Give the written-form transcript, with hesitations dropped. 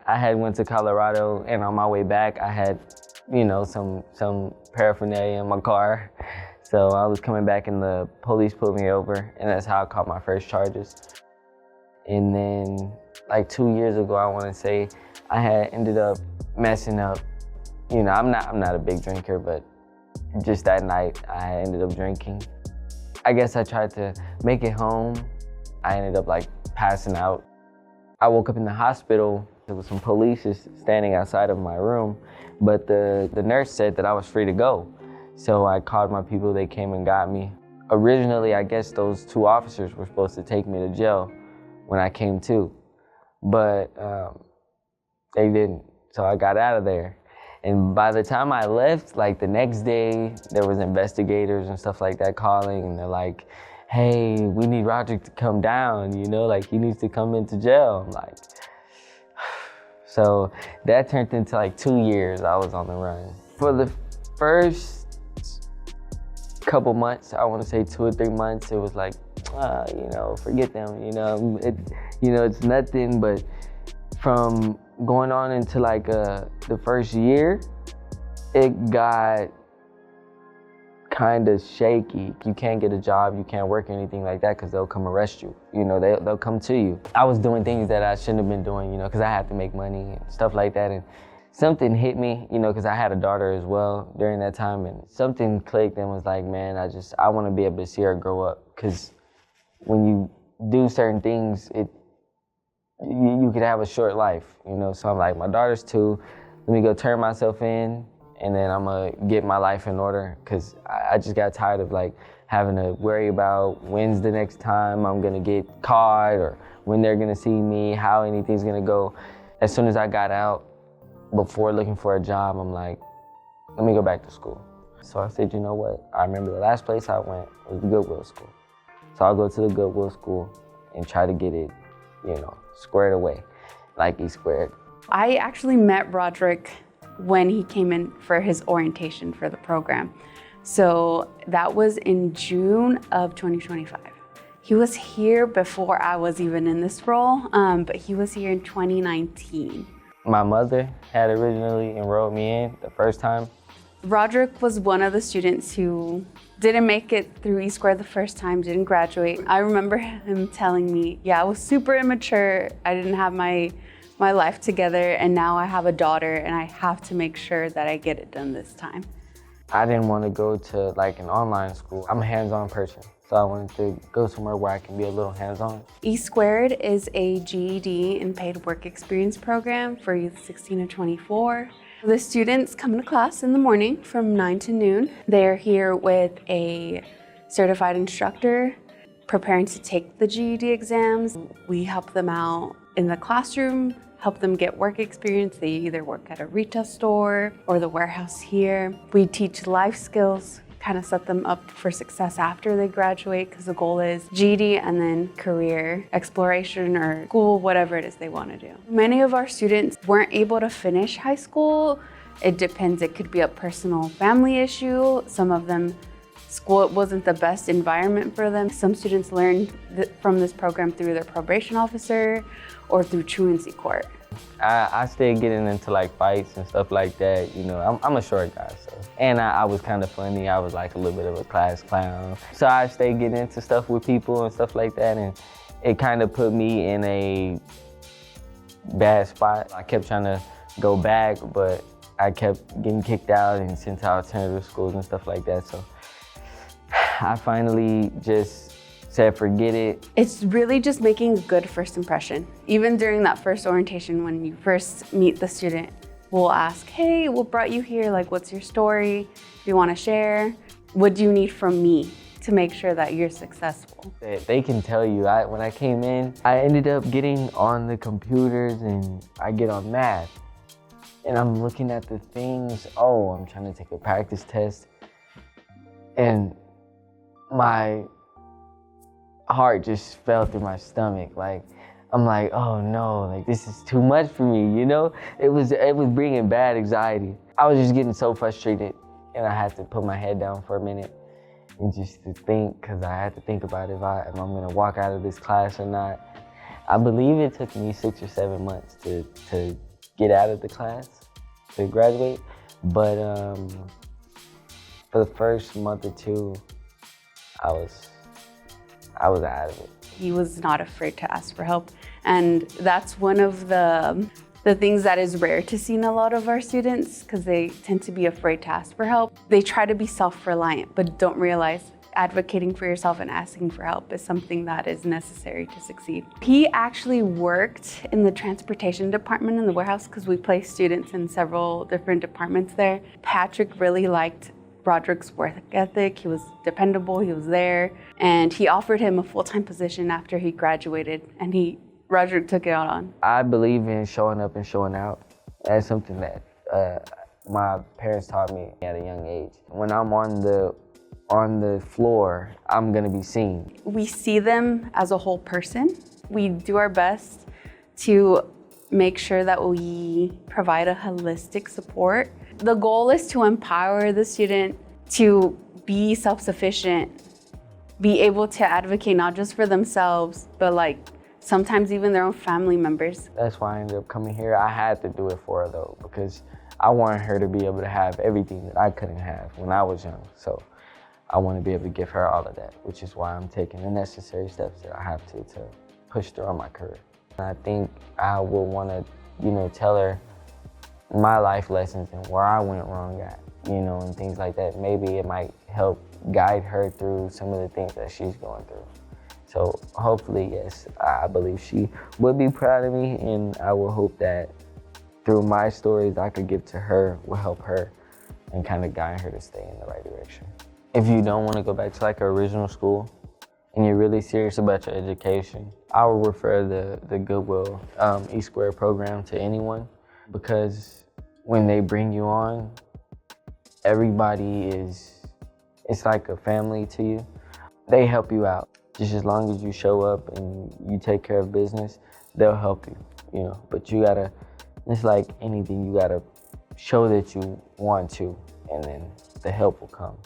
I had went to Colorado, and on my way back, I had, some paraphernalia in my car. So I was coming back and the police pulled me over, and that's how I caught my first charges. And then like 2 years ago, I want to say, I had ended up messing up. I'm not a big drinker, but just that night I ended up drinking. I guess I tried to make it home. I ended up like passing out. I woke up in the hospital. There was some police just standing outside of my room, but the nurse said that I was free to go. So I called my people, they came and got me. Originally, I guess those 2 officers were supposed to take me to jail when I came to, but they didn't, so I got out of there. And by the time I left, like the next day, there was investigators and stuff like that calling, and they're like, hey, we need Rodrick to come down, like he needs to come into jail. I'm like, so that turned into like 2 years I was on the run. For the first couple months, I want to say 2 or 3 months, it was like, forget them, it's nothing. But from going on into like the first year, it got kind of shaky. You can't get a job, you can't work or anything like that because they'll come arrest you. They'll come to you. I was doing things that I shouldn't have been doing, because I had to make money and stuff like that. And something hit me, because I had a daughter as well during that time, and something clicked and was like, man, I want to be able to see her grow up, because when you do certain things, you could have a short life, So I'm like, my daughter's 2, let me go turn myself in, and then I'm gonna get my life in order, because I just got tired of like having to worry about when's the next time I'm gonna get caught, or when they're gonna see me, how anything's gonna go. As soon as I got out, before looking for a job, I'm like, let me go back to school. So I said, you know what? I remember the last place I went was the Goodwill school. So I'll go to the Goodwill school and try to get it, squared away, like he squared. I actually met Rodrick when he came in for his orientation for the program. So that was in June of 2025. He was here before I was even in this role, but he was here in 2019. My mother had originally enrolled me in the first time. Rodrick was one of the students who didn't make it through E-Square the first time, didn't graduate. I remember him telling me, I was super immature. I didn't have my life together, and now I have a daughter, and I have to make sure that I get it done this time. I didn't want to go to like an online school. I'm a hands-on person, so I wanted to go somewhere where I can be a little hands-on. E-Squared is a GED and paid work experience program for youth 16 to 24. The students come to class in the morning from 9 to noon. They're here with a certified instructor preparing to take the GED exams. We help them out in the classroom, help them get work experience. They either work at a retail store or the warehouse here. We teach life skills, kind of set them up for success after they graduate, because the goal is GED and then career exploration or school, whatever it is they want to do. Many of our students weren't able to finish high school. It depends. It could be a personal family issue. Some of them, school wasn't the best environment for them. Some students learned from this program through their probation officer or through truancy court. I stayed getting into like fights and stuff like that. I'm a short guy, so. And I was kind of funny. I was like a little bit of a class clown. So I stayed getting into stuff with people and stuff like that, and it kind of put me in a bad spot. I kept trying to go back, but I kept getting kicked out and sent to alternative schools and stuff like that. So I finally just said, forget it. It's really just making a good first impression. Even during that first orientation, when you first meet the student, we'll ask, hey, what brought you here? Like, what's your story? Do you want to share? What do you need from me to make sure that you're successful? They can tell you. When I came in, I ended up getting on the computers and I get on math. And I'm looking at the things, I'm trying to take a practice test. And my heart just fell through my stomach. I'm like, oh no, this is too much for me, It was bringing bad anxiety. I was just getting so frustrated, and I had to put my head down for a minute and just to think, because I had to think about if I'm gonna walk out of this class or not. I believe it took me 6 or 7 months to get out of the class to graduate. But for the first month or two, I was out of it. He was not afraid to ask for help. And that's one of the things that is rare to see in a lot of our students, because they tend to be afraid to ask for help. They try to be self-reliant, but don't realize advocating for yourself and asking for help is something that is necessary to succeed. He actually worked in the transportation department in the warehouse, because we place students in several different departments there. Patrick really liked Rodrick's work ethic. He was dependable, he was there, and he offered him a full-time position after he graduated, and Rodrick took it out on. I believe in showing up and showing out. That's something that my parents taught me at a young age. When I'm on the floor, I'm gonna be seen. We see them as a whole person. We do our best to make sure that we provide a holistic support. The goal is to empower the student to be self-sufficient, be able to advocate not just for themselves, but sometimes even their own family members. That's why I ended up coming here. I had to do it for her though, because I wanted her to be able to have everything that I couldn't have when I was young. So I want to be able to give her all of that, which is why I'm taking the necessary steps that I have to push through on my career. And I think I would want to, tell her my life lessons and where I went wrong at, and things like that. Maybe it might help guide her through some of the things that she's going through. So hopefully, yes, I believe she would be proud of me, and I will hope that through my stories I could give to her will help her and kind of guide her to stay in the right direction. If you don't want to go back to an original school and you're really serious about your education, I would refer the Goodwill E-Square program to anyone, because when they bring you on, everybody it's like a family to you. They help you out. Just as long as you show up and you take care of business, they'll help you, But you gotta, it's like anything, you gotta show that you want to, and then the help will come.